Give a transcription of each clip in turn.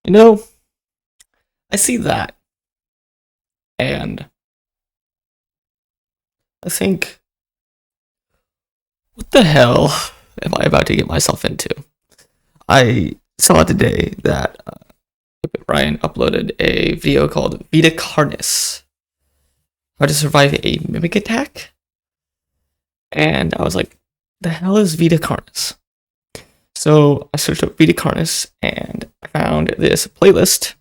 You know, I see that, and I think, what the hell am I about to get myself into? I saw today that Ryan uploaded a video called Vita Carnis, how to survive a mimic attack, and I was like, the hell is Vita Carnis? So I searched up Vita Carnis and I found this playlist.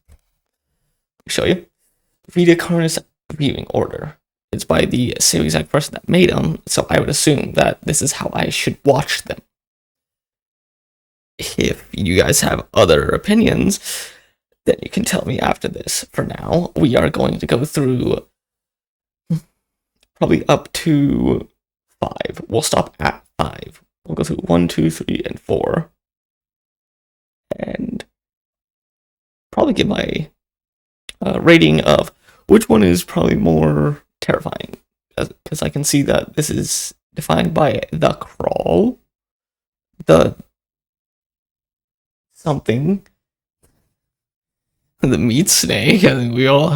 Let me show you. Vita Carnis viewing order. It's by the same exact person that made them, so I would assume that this is how I should watch them. If you guys have other opinions, then you can tell me after this. For now, we are going to go through probably up to 5. We'll stop at 5. We'll go through 1, 2, 3, and 4. And probably give my rating of which one is probably more terrifying. Because I can see that this is defined by the crawl, the something, the meat snake. I think we all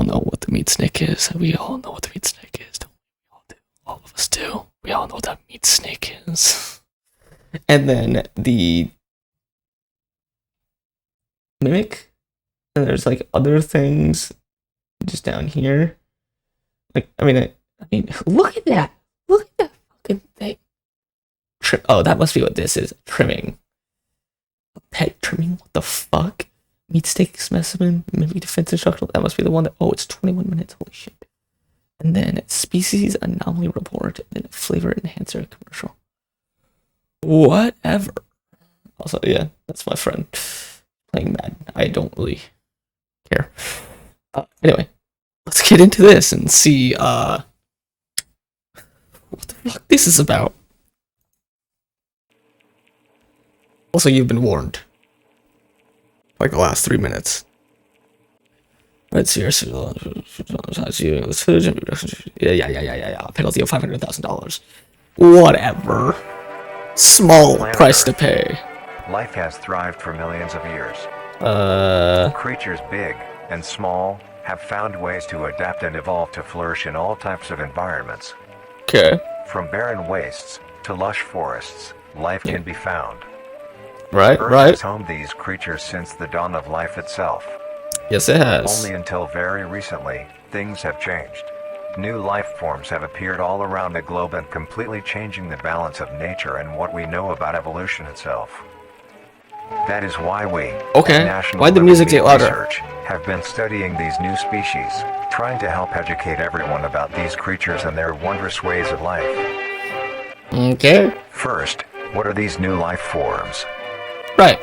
know what the meat snake is. We all know what the meat snake is. All of us do. We all know what that meat snake is. And then the mimic. And there's like other things just down here. Like, I mean, look at that. Look at that fucking thing. Oh, that must be what this is. Trimming. Pet trimming? What the fuck? Meat steak specimen, maybe defense instructional. That must be the one that. Oh, it's 21 minutes. Holy shit. And then species anomaly report and flavor enhancer commercial. Whatever. Also, yeah, that's my friend playing Madden. I don't really care. Anyway, let's get into this and see what the fuck this is about. Also, you've been warned. Like the last 3 minutes. Let's see. Yeah. Penalty of $500,000. Whatever. Small price to pay. Life has thrived for millions of years. Creatures big and small have found ways to adapt and evolve to flourish in all types of environments. Okay. From barren wastes to lush forests, life can be found. Right. Earth has homed these creatures since the dawn of life itself. Yes, it has. Only until very recently, things have changed. New life forms have appeared all around the globe and completely changing the balance of nature and what we know about evolution itself. That is why we, Why'd the music get louder? Research, have been studying these new species, trying to help educate everyone about these creatures and their wondrous ways of life. Okay. First, what are these new life forms? Right.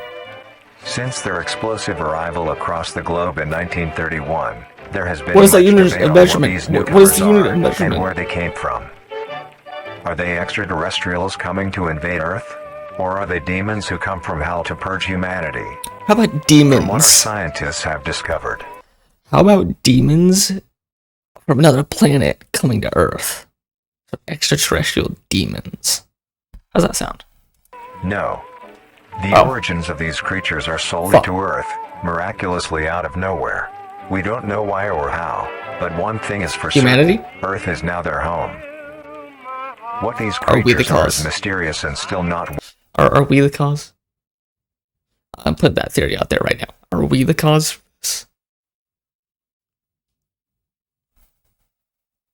Since their explosive arrival across the globe in 1931, there has been what is much that unit debate of on measurement? what these What is the unit newcomers of are measurement? and where they came from. Are they extraterrestrials coming to invade Earth? Or are they demons who come from hell to purge humanity? How about From what our demons? scientists have discovered. How about demons from another planet coming to Earth? So extraterrestrial demons. How's that sound? No. The origins of these creatures are solely to Earth, miraculously out of nowhere. We don't know why or how, but one thing is for Humanity? certain, Earth is now their home. What these Are we the creatures are cause? is mysterious and still not. Are we the cause? I'm putting that theory out there right now. Are we the cause for this?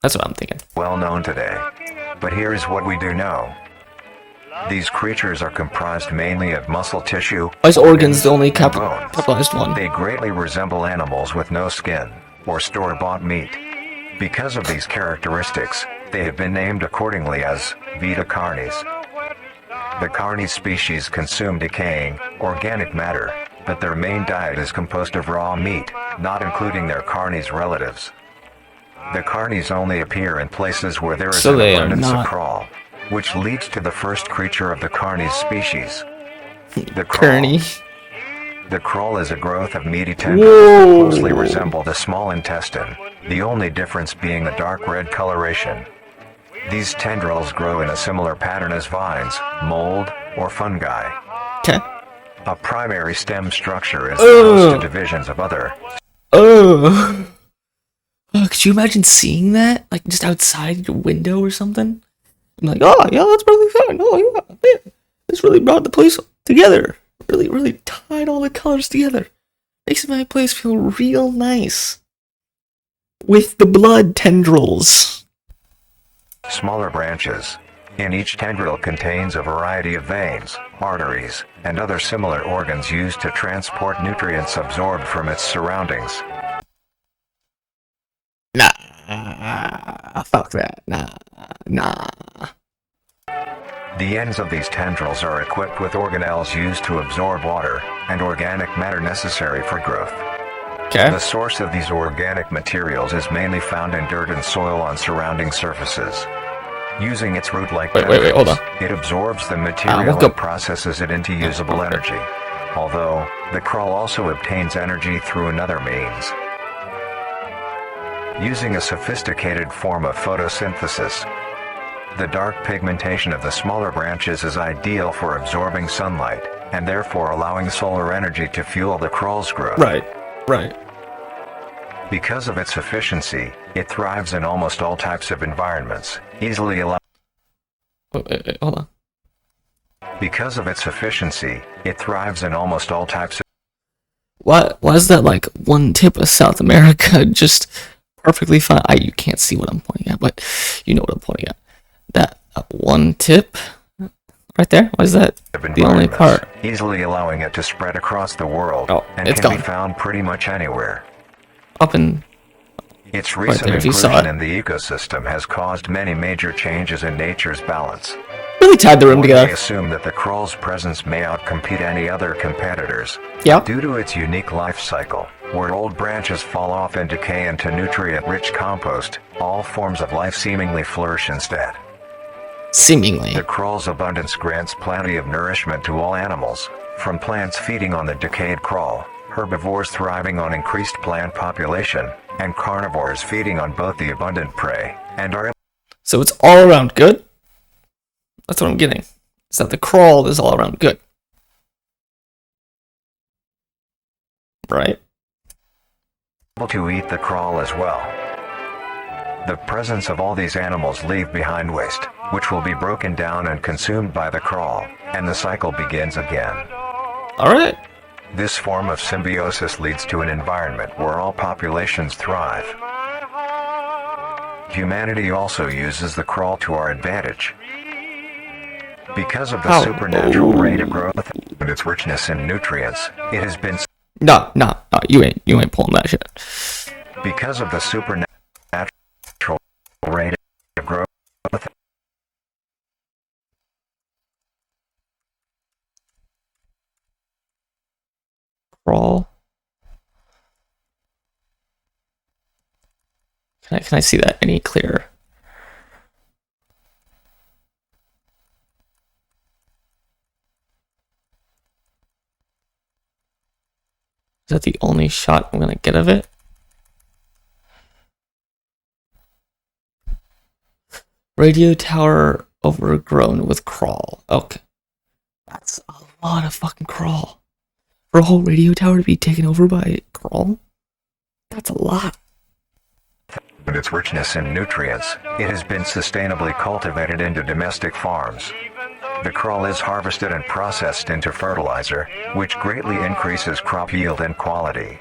That's what I'm thinking. Well known today. But here's what we do know. These creatures are comprised mainly of muscle tissue. Why is organs the only and bones. capitalized one? They greatly resemble animals with no skin, or store-bought meat. Because of these characteristics, they have been named accordingly as Vita Carnis. The Carnis species consume decaying, organic matter, but their main diet is composed of raw meat, not including their Carnis relatives. The Carnis only appear in places where there is an abundance of crawl, which leads to the first creature of the Carnis species. The crawl. The crawl is a growth of meaty tendrils that closely resemble the small intestine, the only difference being the dark red coloration. These tendrils grow in a similar pattern as vines, mold, or fungi. Okay. A primary stem structure is composed to divisions of other. Oh. Could you imagine seeing that? Like, just outside your window or something? I'm like, oh, yeah, that's really fun. Oh, yeah, man. This really brought the place together. Really, really tied all the colors together. Makes my place feel real nice. With the blood tendrils. Smaller branches. In each tendril contains a variety of veins, arteries, and other similar organs used to transport nutrients absorbed from its surroundings. Nah, fuck that. Nah. The ends of these tendrils are equipped with organelles used to absorb water and organic matter necessary for growth. Okay. The source of these organic materials is mainly found in dirt and soil on surrounding surfaces. Using its root-like wait, hold on. it absorbs the material and processes it into usable energy. Although, the crawl also obtains energy through another means. Using a sophisticated form of photosynthesis, the dark pigmentation of the smaller branches is ideal for absorbing sunlight, and therefore allowing solar energy to fuel the crawl's growth. Right. Because of its efficiency, it thrives in almost all types of environments, easily allowing. Wait, hold on. Because of its efficiency, it thrives in almost all types of. Why is that like one tip of South America just perfectly fine? You can't see what I'm pointing at, but you know what I'm pointing at. That one tip right there. Why is that the only part? Easily allowing it to spread across the world and it's can gone. be found pretty much anywhere. Up in Its recent inclusion in the ecosystem has caused many major changes in nature's balance. really tied the room One together. may assume that the crawl's presence may outcompete any other competitors. Yeah. Due to its unique life cycle, where old branches fall off and decay into nutrient-rich compost, all forms of life seemingly flourish instead. Seemingly. The crawl's abundance grants plenty of nourishment to all animals, from plants feeding on the decayed crawl, herbivores thriving on increased plant population, and carnivores feeding on both the abundant prey and are. So it's all around good? That's what I'm getting. Is that the crawl is all around good. Right? Able to eat the crawl as well. The presence of all these animals leave behind waste, which will be broken down and consumed by the crawl, and the cycle begins again. Alright. This form of symbiosis leads to an environment where all populations thrive. Humanity also uses the crawl to our advantage. Because of the supernatural rate of growth and its richness in nutrients, it has been. No, you ain't pulling that shit. Because of the supernatural rate of growth. Crawl. Can I see that any clearer? Is that the only shot I'm gonna get of it? Radio tower overgrown with crawl. Okay. That's a lot of fucking crawl. For a whole radio tower to be taken over by crawl? That's a lot. And its richness in nutrients, it has been sustainably cultivated into domestic farms. The crawl is harvested and processed into fertilizer, which greatly increases crop yield and quality.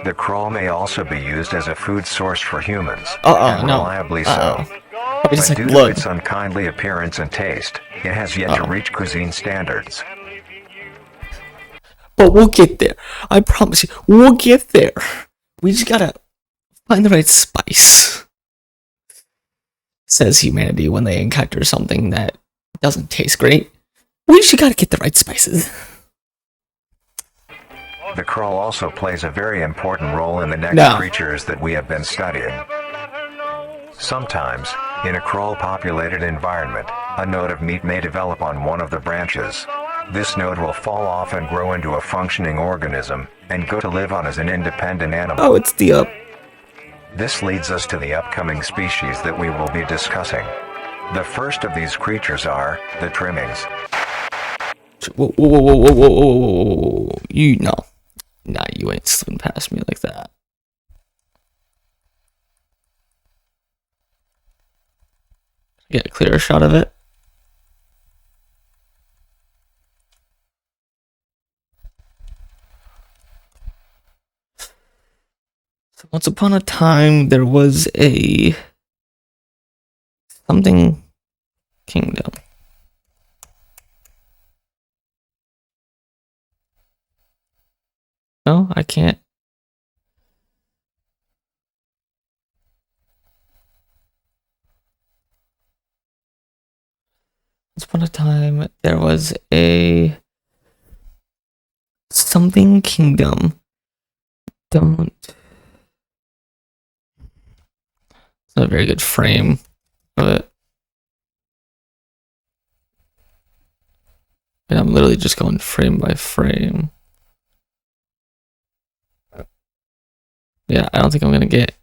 The crawl may also be used as a food source for humans, and reliably so. But due to its unkindly appearance and taste, it has yet to reach cuisine standards. But we'll get there. I promise you, we'll get there. We just gotta find the right spice. Says humanity when they encounter something that doesn't taste great. We just gotta get the right spices. The crawl also plays a very important role in the next creatures that we have been studying. Sometimes, in a crawl-populated environment, a node of meat may develop on one of the branches. This node will fall off and grow into a functioning organism, and go to live on as an independent animal. Oh, it's the This leads us to the upcoming species that we will be discussing. The first of these creatures are the trimmings. Whoa, whoa, whoa, whoa, whoa, whoa, whoa, whoa, whoa. You know. Nah, you ain't slipping past me like that. Get a clearer shot of it. So once upon a time, there was a something kingdom. No, I can't. Once upon a time, there was a something kingdom. Don't. It's not a very good frame of it. And I'm literally just going frame by frame. Yeah, I don't think I'm gonna get.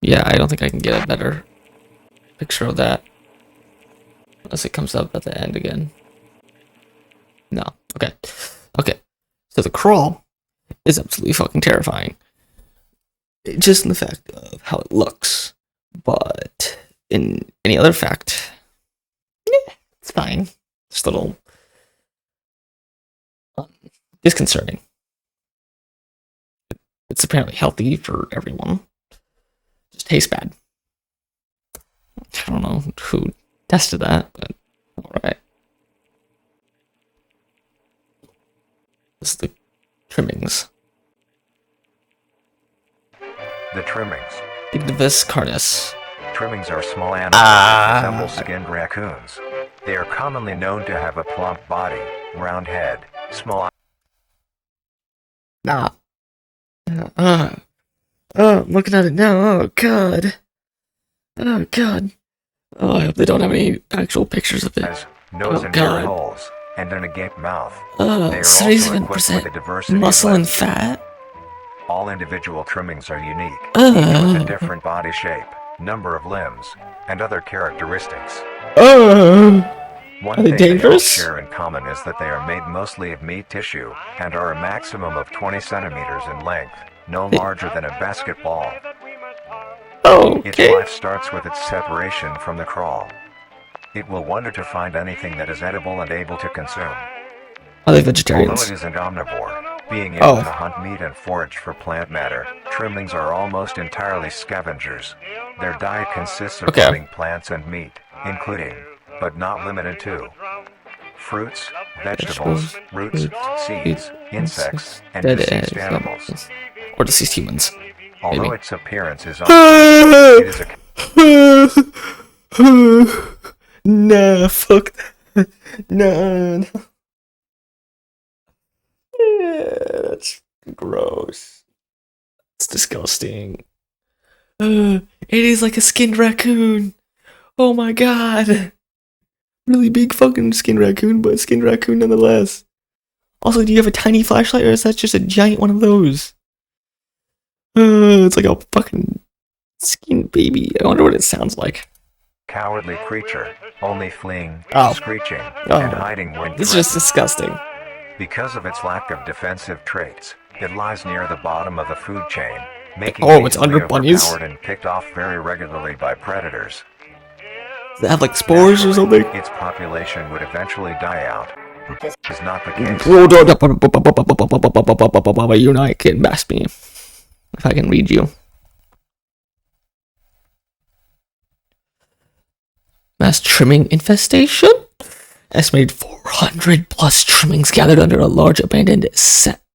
Yeah, I don't think I can get a better picture of that. Unless it comes up at the end again. No. Okay. Okay. So the crawl is absolutely fucking terrifying. Just in the fact of how it looks. But in any other fact, yeah, it's fine. Just a little disconcerting. It's apparently healthy for everyone. Just tastes bad. I don't know who tested that, but alright. This is the trimmings. The trimmings. Vita Carnis. Trimmings are small animals that resemble skinned raccoons. They are commonly known to have a plump body, round head, small eyes. Nah. I'm looking at it now. Oh, God. Oh, God. Oh, I hope they don't have any actual pictures of it. Nose and ear holes, and an agape mouth. They are also 77% a diversity muscle of and lips. fat. All individual trimmings are unique, each with a different body shape, number of limbs, and other characteristics. One thing they all share in common is that they are made mostly of meat tissue, and are a maximum of 20 centimeters in length, no larger than a basketball. Its life starts with its separation from the crawl. It will wonder to find anything that is edible and able to consume. Are they vegetarians? Although it is an omnivore, being able to hunt meat and forage for plant matter, trimmings are almost entirely scavengers. Their diet consists of eating plants and meat, including, but not limited to, fruits, vegetables, roots, seeds, insects, and deceased animals. Or deceased humans. Although its appearance is unclear, it is a... Nah, fuck that. Nah. Yeah, that's gross. It's disgusting. It is like a skinned raccoon. Oh my god. Really big fucking skinned raccoon, but skinned raccoon nonetheless. Also, do you have a tiny flashlight, or is that just a giant one of those? It's like a fucking skinned baby. I wonder what it sounds like. Cowardly creature, only fleeing, screeching, and hiding when It's just disgusting. Because of its lack of defensive traits, it lies near the bottom of the food chain, making it's under bunnies? and picked off very regularly by predators. Does it have like spores or something? Its population would eventually die out. This is not the case. You and I can bash me if I can read you. Mass trimming infestation? Estimated 400 plus trimmings gathered under a large abandoned satellite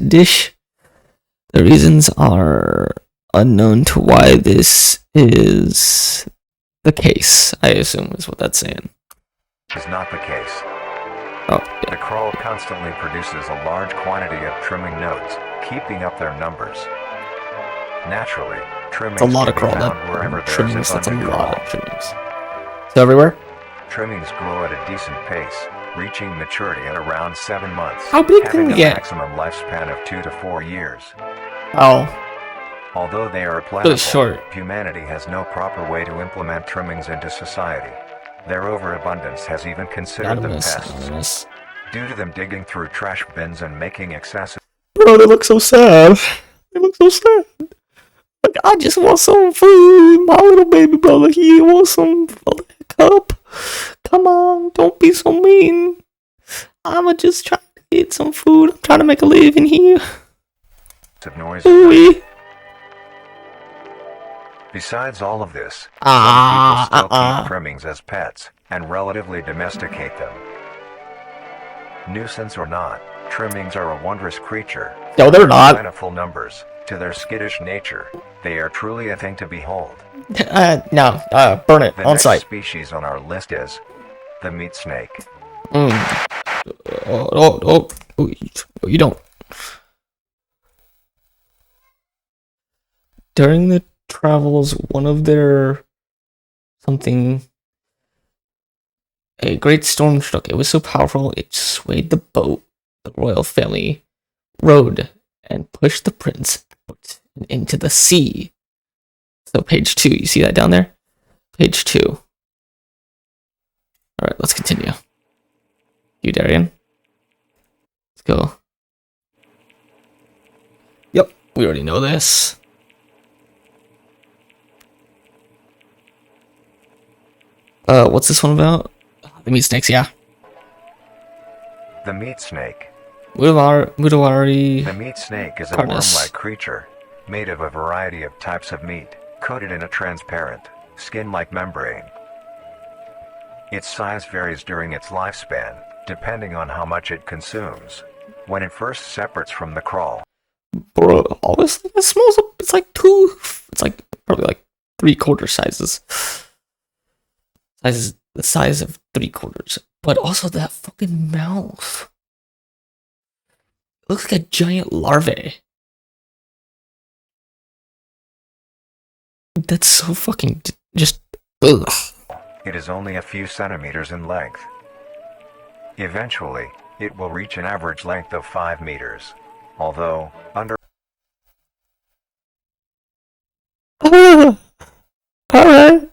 dish. The reasons are unknown to why this is the case, I assume is what that's saying. Is not the case. Oh, yeah. The crawl constantly produces a large quantity of trimming nodes, keeping up their numbers. Naturally, trimmings it's a lot of can be crawl. found wherever there Trimmings, is that's a abundant lot crawl. of trimmings. So everywhere? Trimmings grow at a decent pace, reaching maturity at around 7 months, How big can having they a get? maximum lifespan of 2 to 4 years. Oh, Although they are really plentiful, short. humanity has no proper way to implement trimmings into society. Their overabundance has even considered them Anonymous, pests, anonymous. due to them digging through trash bins and making excessive. Bro, they look so sad. They look so sad. Like, I just want some food. My little baby brother, he wants some cup. Come on, don't be so mean. I'ma just try to get some food. I'm trying to make a living here. Noise. Ooh-wee. Besides all of this, some people still keep trimmings as pets and relatively domesticate them. Nuisance or not, trimmings are a wondrous creature. No, they're not. Plentiful numbers. To their skittish nature, they are truly a thing to behold. No, burn it The on next site. species on our list is the meat snake. Oh, you don't. During the travels, one of their something, a great storm struck. It was so powerful it swayed the boat the royal family rowed and pushed the prince out and into the sea. So page 2, you see that down there? Page 2. All right, let's continue. You, Darian. Let's go. Yep, we already know this. What's this one about? The meat snakes, yeah. The meat snake. Mudawari. The meat snake is a Carnis. worm-like creature, made of a variety of types of meat, coated in a transparent, skin-like membrane. Its size varies during its lifespan, depending on how much it consumes. When it first separates from the crawl, Bro, honestly, it smells. It's like probably like 3/4 sizes. Sizes the size of 3/4, but also that fucking mouth. It looks like a giant larvae. That's so fucking just. Ugh. it is only a few centimeters in length. Eventually, it will reach an average length of 5 meters. Although, under Alright.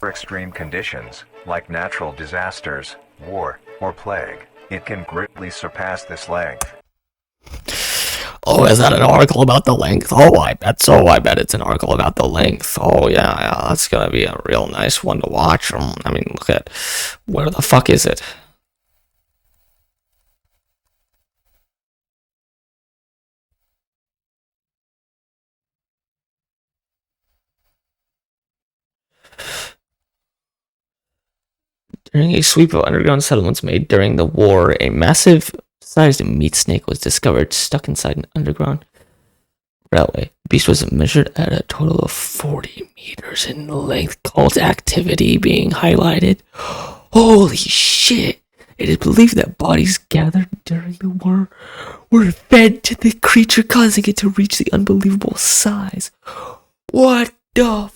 extreme conditions, like natural disasters, war, or plague, it can greatly surpass this length. Oh, is that an article about the length? Oh, I bet so. I bet it's an article about the length. Oh, yeah, that's gonna be a real nice one to watch. I mean, look at, where the fuck is it? During a sweep of underground settlements made during the war, a massive-sized meat snake was discovered stuck inside an underground railway. The beast was measured at a total of 40 meters in length. Cult activity being highlighted. Holy shit! It is believed that bodies gathered during the war were fed to the creature, causing it to reach the unbelievable size. What the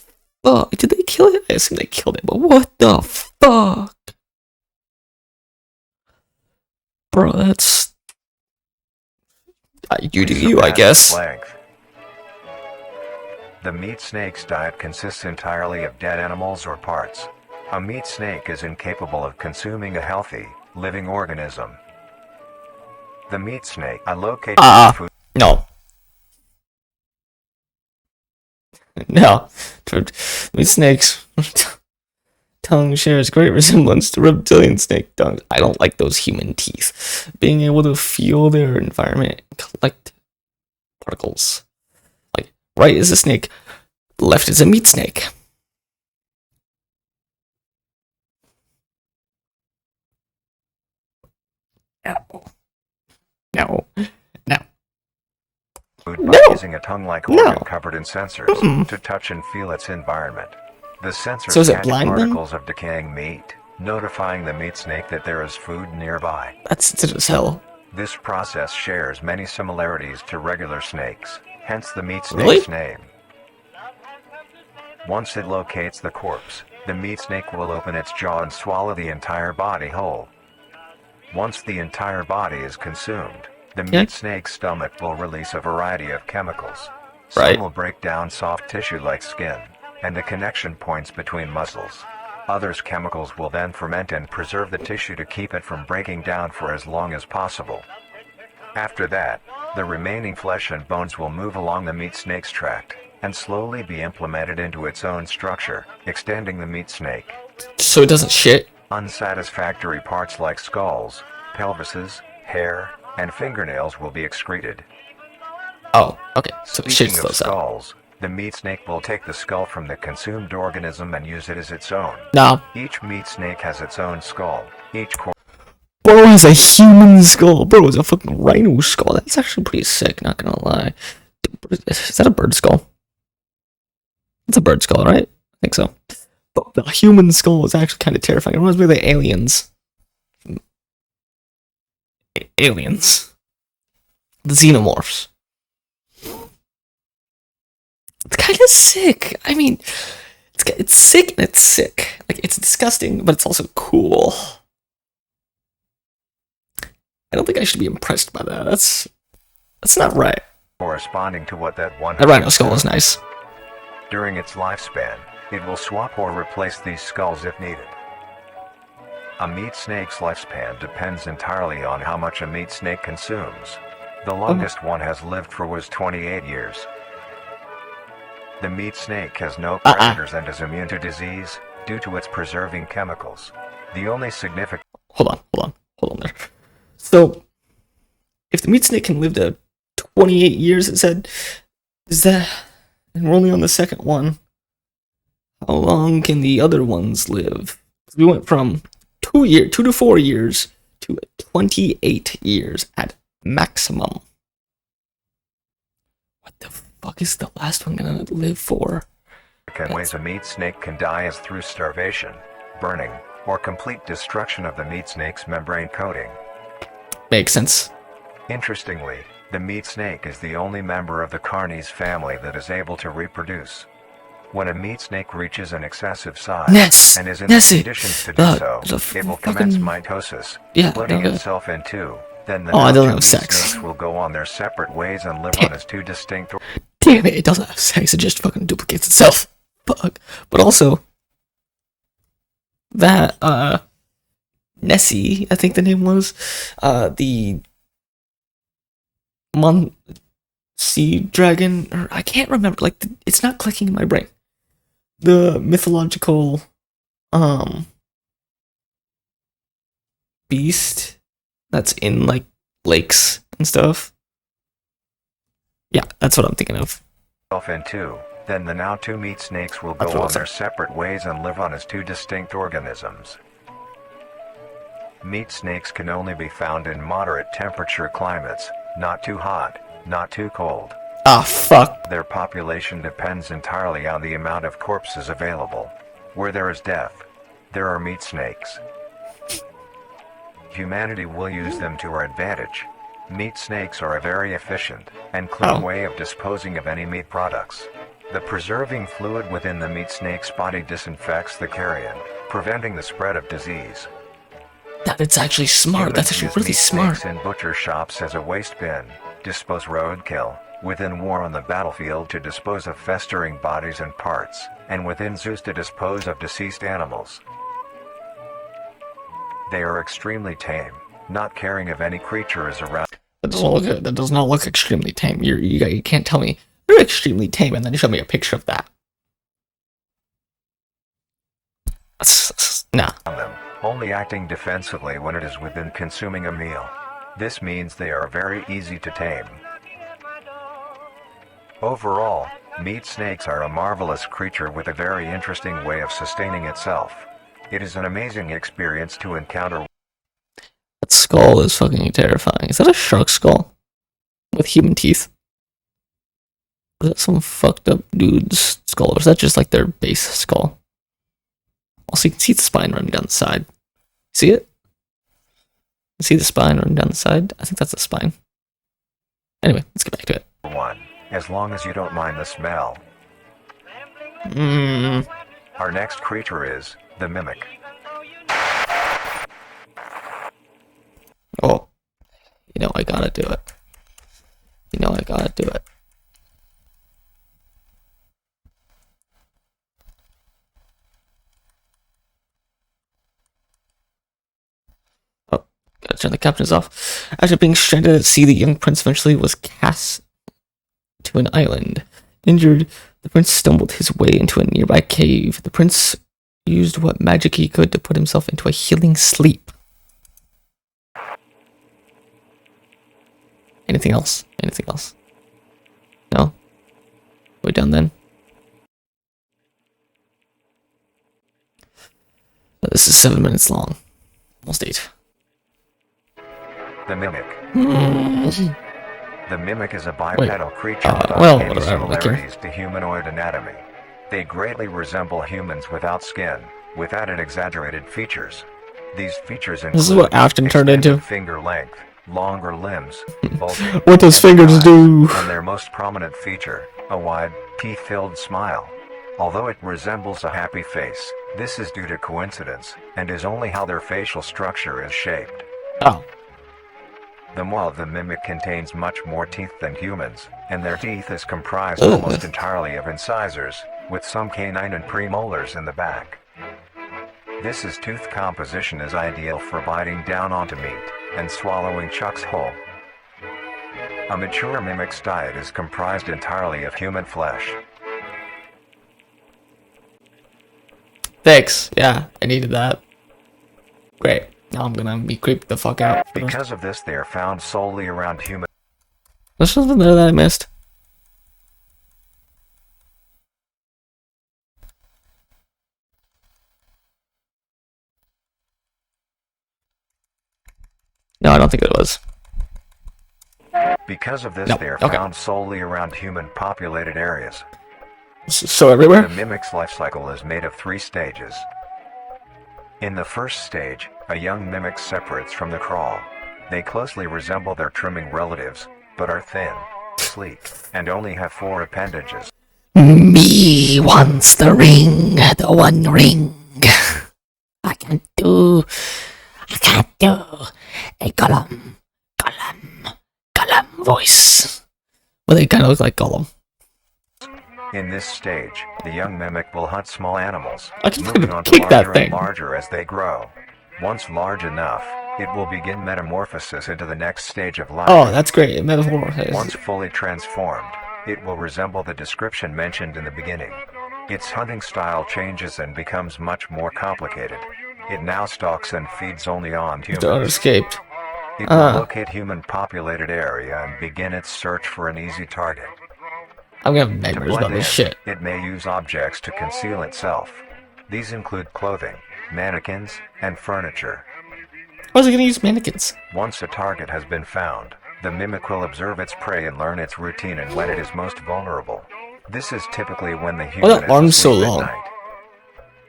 fuck? Did they kill it? I assume they killed it, but what the fuck? Bro, that's... you do you, I guess. Length. The meat snake's diet consists entirely of dead animals or parts. A meat snake is incapable of consuming a healthy, living organism. The meat snake allocates food. No. No. Meat snakes... tongue shares great resemblance to reptilian snake tongues. I don't like those human teeth. Being able to feel their environment and collect particles. Like, right is a snake, left is a meat snake. No. By using a tongue-like organ covered in sensors to touch and feel its environment. The sensors catch particles of decaying meat, notifying the meat snake that there is food nearby. That's sensitive as hell. This process shares many similarities to regular snakes, hence the meat snake's name. Once it locates the corpse, the meat snake will open its jaw and swallow the entire body whole. Once the entire body is consumed, the meat snake's stomach will release a variety of chemicals. Some will break down soft tissue like skin and the connection points between muscles. Others chemicals will then ferment and preserve the tissue to keep it from breaking down for as long as possible. After that, the remaining flesh and bones will move along the meat snake's tract and slowly be implemented into its own structure, extending the meat snake. So it doesn't shit? Unsatisfactory parts like skulls, pelvises, hair, and fingernails will be excreted. Oh, okay. So it Speaking shits of those out. skulls, the meat snake will take the skull from the consumed organism and use it as its own. Nah. Each meat snake has its own skull. Each Bro has a human skull. Bro has a fucking rhino skull. That's actually pretty sick, not gonna lie. Is that a bird skull? It's a bird skull, right? I think so. But the human skull is actually kind of terrifying. It reminds me of the aliens. Aliens. The xenomorphs. It's kind of sick. I mean, it's sick and it's sick. Like, it's disgusting, but it's also cool. I don't think I should be impressed by that. That's not right. corresponding to what that one. That rhino skull is nice. During its lifespan, it will swap or replace these skulls if needed. A meat snake's lifespan depends entirely on how much a meat snake consumes. The longest one has lived for was 28 years. The meat snake has no predators and is immune to disease due to its preserving chemicals. The only significant... Hold on there. So, if the meat snake can live to 28 years, it said, is that... And we're only on the second one. How long can the other ones live? We went from 2 to 4 years to 28 years at maximum. What the fuck is the last one gonna live for? Ways a meat snake can die is through starvation, burning, or complete destruction of the meat snake's membrane coating. Makes sense. Interestingly, the meat snake is the only member of the Carnis family that is able to reproduce. When a meat snake reaches an excessive size and is in the conditions to do so, it will commence mitosis, splitting itself in two. Then the meat snakes will go on their separate ways and live on as two distinct... Damn it, it doesn't have sex, it just fucking duplicates itself. Fuck. But also, that, Nessie, I think the name was, the sea dragon, or I can't remember, like, it's not clicking in my brain. The mythological, beast that's in, like, lakes and stuff. Yeah, that's what I'm thinking of. In two. Then the now two meat snakes will go on their separate ways and live on as two distinct organisms. Meat snakes can only be found in moderate temperature climates, not too hot, not too cold. Ah, fuck. Their population depends entirely on the amount of corpses available. Where there is death, there are meat snakes. Humanity will use them to our advantage. Meat snakes are a very efficient and clean way of disposing of any meat products. The preserving fluid within the meat snake's body disinfects the carrion, preventing the spread of disease. That's actually smart. That's actually really smart. In butcher shops as a waste bin, dispose roadkill, within war on the battlefield to dispose of festering bodies and parts, and within zoos to dispose of deceased animals. They are extremely tame, not caring if any creature is around. That doesn't look good. That does not look extremely tame. You can't tell me they're extremely tame and then show me a picture of that. Nah. Only acting defensively when it is within consuming a meal. This means they are very easy to tame. Overall, meat snakes are a marvelous creature with a very interesting way of sustaining itself. It is an amazing experience to encounter. That skull is fucking terrifying. Is that a shark skull? With human teeth? Or is that some fucked up dude's skull? Or is that just like their base skull? Also, you can see the spine running down the side. See it? You see the spine running down the side? I think that's the spine. Anyway, let's get back to it. As long as you don't mind the smell. Our next creature is the mimic. Oh, you know I gotta do it. You know I gotta do it. turn the captions off. After being stranded at sea, the young prince eventually was cast to an island. Injured, the prince stumbled his way into a nearby cave. The prince used what magic he could to put himself into a healing sleep. Anything else? Anything else? No? We're done then? This is 7 minutes long. Almost 8. The Mimic. The Mimic is a Wait. bipedal creature without well, any whatever, I don't really care. similarities to humanoid anatomy. They greatly resemble humans without skin, with added exaggerated features. These features include This is what Ashton turned extended into. finger length, longer limbs, bulging What does fingers eyes, do? and their most prominent feature, a wide, teeth-filled smile. Although it resembles a happy face, this is due to coincidence, and is only how their facial structure is shaped. Oh. The maw of the Mimic contains much more teeth than humans, and their teeth is comprised Ugh. almost entirely of incisors, with some canine and premolars in the back. This tooth composition is ideal for biting down onto meat, and swallowing chunks whole. A mature Mimic's diet is comprised entirely of human flesh. Thanks. Yeah, I needed that. Great. Now I'm gonna be creeped the fuck out. Because of this, they are found solely around human. There's something there that I missed. No, I don't think it was. Because of this, Nope. they are Okay. found solely around human-populated areas. So The everywhere? Mimic's life cycle is made of 3 stages. In the first stage, a young Mimic separates from the crawl. They closely resemble their trimming relatives, but are thin, sleek, and only have 4 appendages. Me wants the ring, the one ring. I can't do a Gollum voice. Well, they kind of look like Gollum. In this stage, the young Mimic will hunt small animals, I can moving fucking on to kick that larger thing. and larger as they grow. Once large enough, it will begin metamorphosis into the next stage of life. Oh, that's great. Metaphor. Once fully transformed, it will resemble the description mentioned in the beginning. Its hunting style changes and becomes much more complicated. It now stalks and feeds only on The owner humans. escaped. It will locate human-populated area and begin its search for an easy target. I'm gonna have To nightmares about blend this in, shit. it may use objects to conceal itself. These include clothing, mannequins, and furniture. Why is it gonna use mannequins? Once a target has been found, the Mimic will observe its prey and learn its routine and when it is most vulnerable. This is typically when the human that alarm's is so asleep at long? night.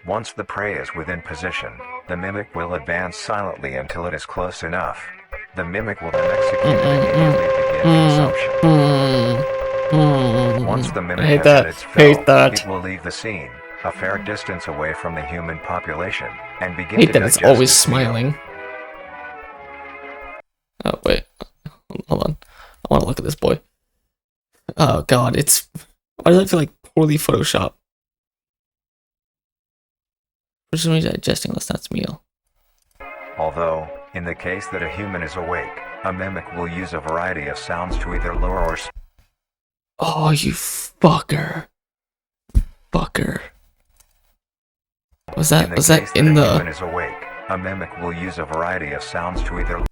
Once the prey is within position, the Mimic will advance silently until it is close enough. The Mimic will then execute and immediately begin consumption. Once the Mimic Hate has that. had its fill, Hate that. it will leave the scene, a fair distance away from the human population, and begin Hate to that it's digest always its meal. smiling. Oh, wait. Hold on. I want to look at this boy. Oh, God. It's... Why does it feel like poorly photoshopped? For some reason, digesting less than its meal. Although, in the case that a human is awake, a Mimic will use a variety of sounds to either lure or Oh, you fucker. Fucker. Was that in the in a human the... is awake, a Mimic will use a variety of sounds to either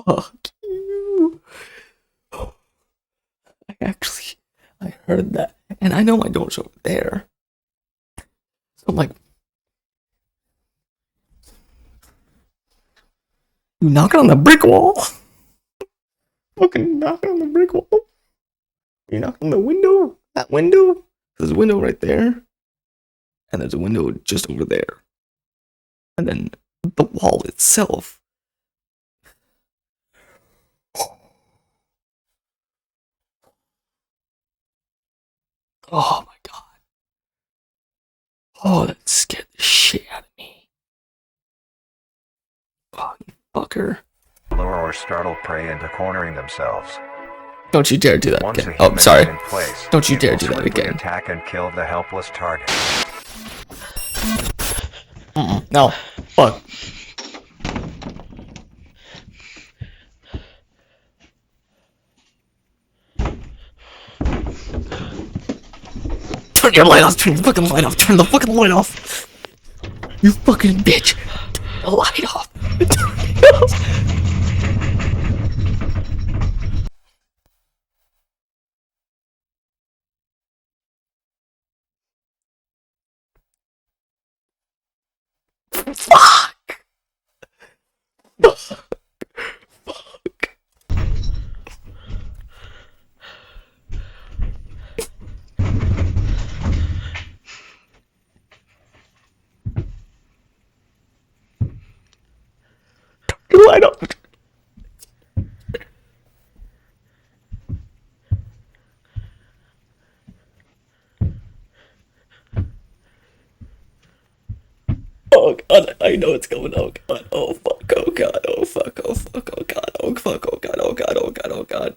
Fuck you. I heard that. And I know my door's over there. So I'm like... You knocking on the brick wall? Fucking knocking on the brick wall. You knocking on the window? That window? There's a window right there. And there's a window just over there. And then the wall itself. Oh my god. Oh, that scared the shit out of me. Oh, you fucker. Lure or startle prey into cornering themselves. Don't you dare do that Once again. a Oh, human sorry. is in place, Don't you it dare will do that swiftly again. attack and kill the helpless target. No. Fuck. Turn your light off. Turn the fucking light off. Turn the fucking light off. You fucking bitch. Turn the light off. Turn it off. Fuck. Light off. Oh god, I know it's going. Oh god, oh fuck, oh god, oh fuck, oh fuck, oh god, oh fuck, oh god, oh god, oh god, oh god.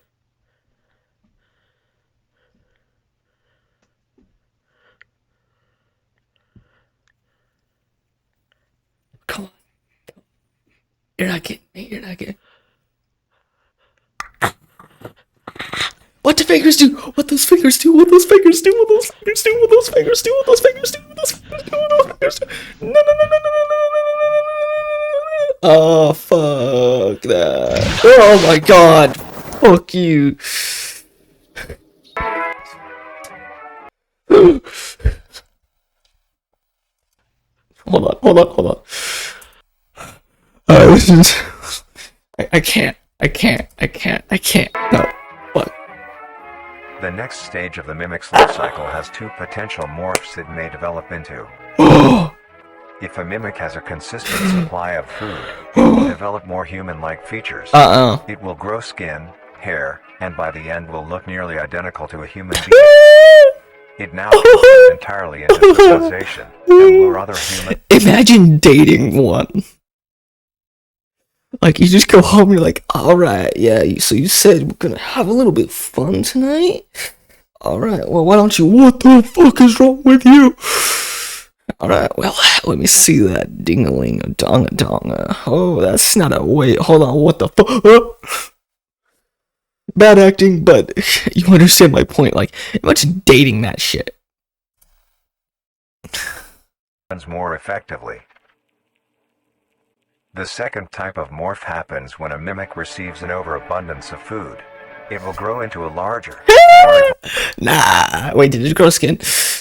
Come on. You're not getting me, you're not getting. What do fingers do? What those fingers do? What those fingers do? What those fingers do? What those fingers do? What those fingers do? What those fingers do? What those fingers do? No, no, no, no, no, no, no, no, no, no, no. Oh, fuck that. Oh my god. Fuck you. Hold on, hold on, hold on. This is... I can't. No. What? The next stage of the mimic's life cycle has two potential morphs it may develop into. If a mimic has a consistent supply of food, it will develop more human-like features. It will grow skin, hair, and by the end will look nearly identical to a human being. It now consists entirely into civilization and lure other humans. Imagine dating one. Like, you just go home and you're like, alright, yeah, so you said we're gonna have a little bit of fun tonight? Alright, well, why don't you? What the fuck is wrong with you? Alright, well, let me see that ding-a-ling, donga-donga. Oh, that's not a way. Hold on, what the fuck? Bad acting, but you understand my point. Like, imagine dating that shit. More effectively. The second type of morph happens when a mimic receives an overabundance of food. It will grow into a larger. Nah, wait, did it grow skin?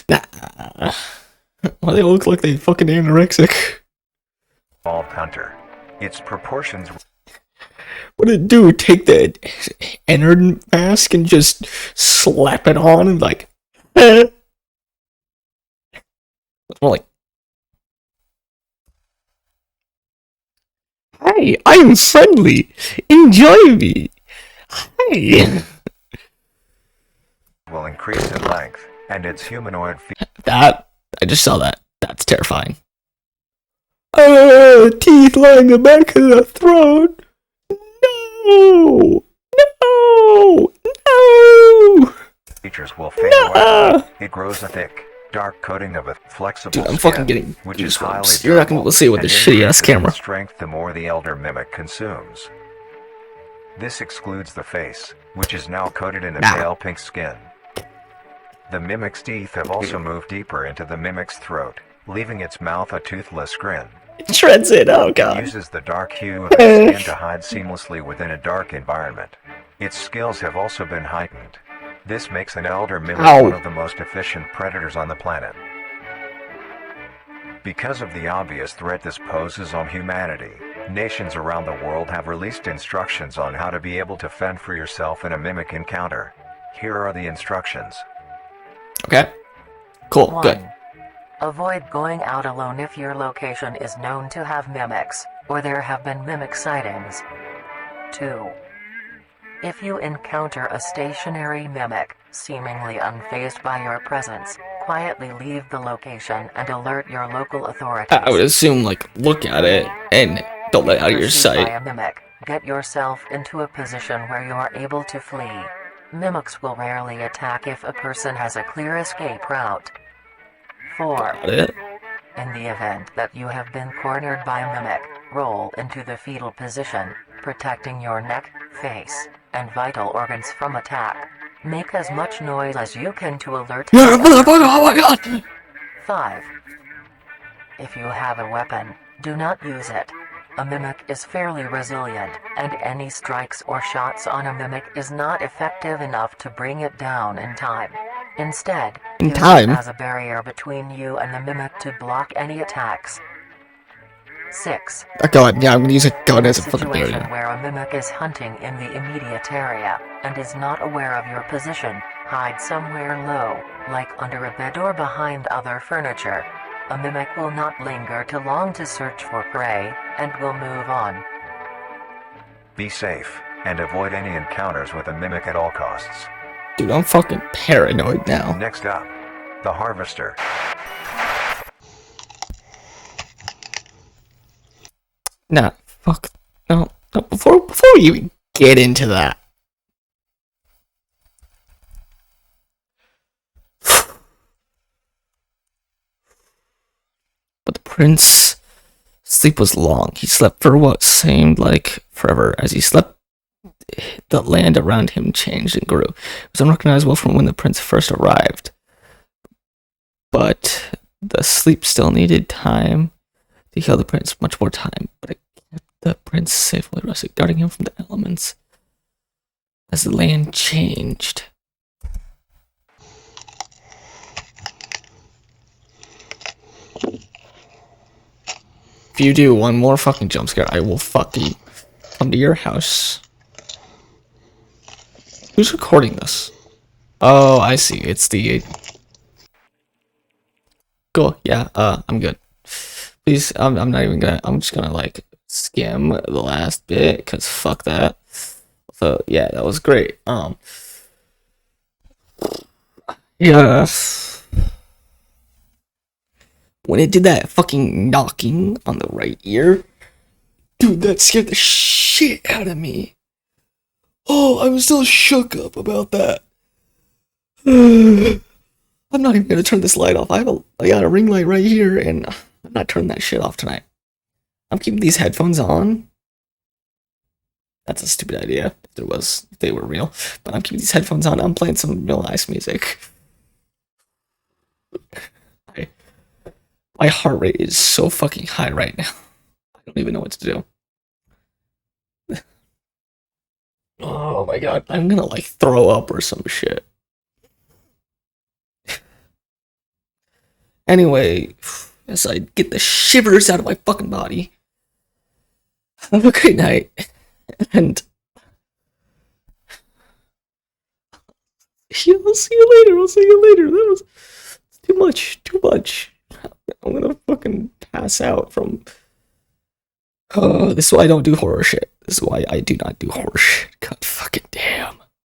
Nah. Why they look like they fucking anorexic? Evolved hunter. Its proportions. What did it do? Take the Ennard mask and just slap it on and like. It's more like. Hi, I'm friendly. Enjoy me. Hi. Will increase in length, and its humanoid That I just saw that. That's terrifying. Teeth lying the back of the throat. No! No! No! features will fade away. It grows a thick, dark coating of a flexible Dude, I'm skin, fucking getting which is highly goosebumps. You're not gonna be able to see it with and this shitty ass increases in camera. strength the more the elder mimic consumes. This excludes the face, which is now coated in a pale pink skin. The mimic's teeth have also moved deeper into the mimic's throat, leaving its mouth a toothless grin. It shreds it, oh god. It uses the dark hue of its skin to hide seamlessly within a dark environment. Its skills have also been heightened. This makes an elder mimic one of the most efficient predators on the planet. Because of the obvious threat this poses on humanity, nations around the world have released instructions on how to be able to fend for yourself in a mimic encounter. Here are the instructions. Okay. Cool, 1. good. Avoid going out alone if your location is known to have mimics, or there have been mimic sightings. 2. If you encounter a stationary mimic, seemingly unfazed by your presence, quietly leave the location and alert your local authorities. I would assume, like, look at it and Don't let out of your Pursued by sight. a mimic, get yourself into a position where you are able to flee. Mimics will rarely attack if a person has a clear escape route. 4. Got it? In the event that you have been cornered by a mimic, roll into the fetal position, protecting your neck, face, and vital organs from attack. Make as much noise as you can to alert Yeah, the motherfucker! Oh my god! 5. If you have a weapon, do not use it. A mimic is fairly resilient, and any strikes or shots on a mimic is not effective enough to bring it down in time. Instead, use it as a barrier between you and the mimic to block any attacks. 6. A gun. Yeah, I'm gonna use a gun as a fucking Situation barrier. where a mimic is hunting in the immediate area and is not aware of your position, hide somewhere low, like under a bed or behind other furniture. A mimic will not linger too long to search for prey, and will move on. Be safe, and avoid any encounters with a mimic at all costs. Dude, I'm fucking paranoid now. Next up, the Harvester. Nah, fuck. No, no, before we even get into that. But the prince's sleep was long. He slept for what seemed like forever. As he slept, the land around him changed and grew. It was unrecognizable from when the prince first arrived. But the sleep still needed time to heal the prince, much more time. But it kept the prince safely resting, guarding him from the elements as the land changed. If you do one more fucking jump scare, I will fucking come to your house. Who's recording this? Oh, I see. It's the... Cool. Yeah, I'm good. Please, I'm not even gonna... I'm just gonna, like, skim the last bit, because fuck that. So, yeah, that was great. Yeah. When it did that fucking knocking on the right ear, dude, that scared the shit out of me. Oh, I'm still shook up about that. I'm not even gonna turn this light off. I got a ring light right here, and I'm not turning that shit off tonight. I'm keeping these headphones on. That's a stupid idea. If they were real. But I'm keeping these headphones on. I'm playing some real nice music. My heart rate is so fucking high right now. I don't even know what to do. Oh my god, I'm gonna like throw up or some shit. Anyway, as I get the shivers out of my fucking body, have a great night, and yeah, I'll see you later. That was too much. I'm gonna fucking pass out from... this is why I don't do horror shit. This is why I do not do horror shit. God fucking damn.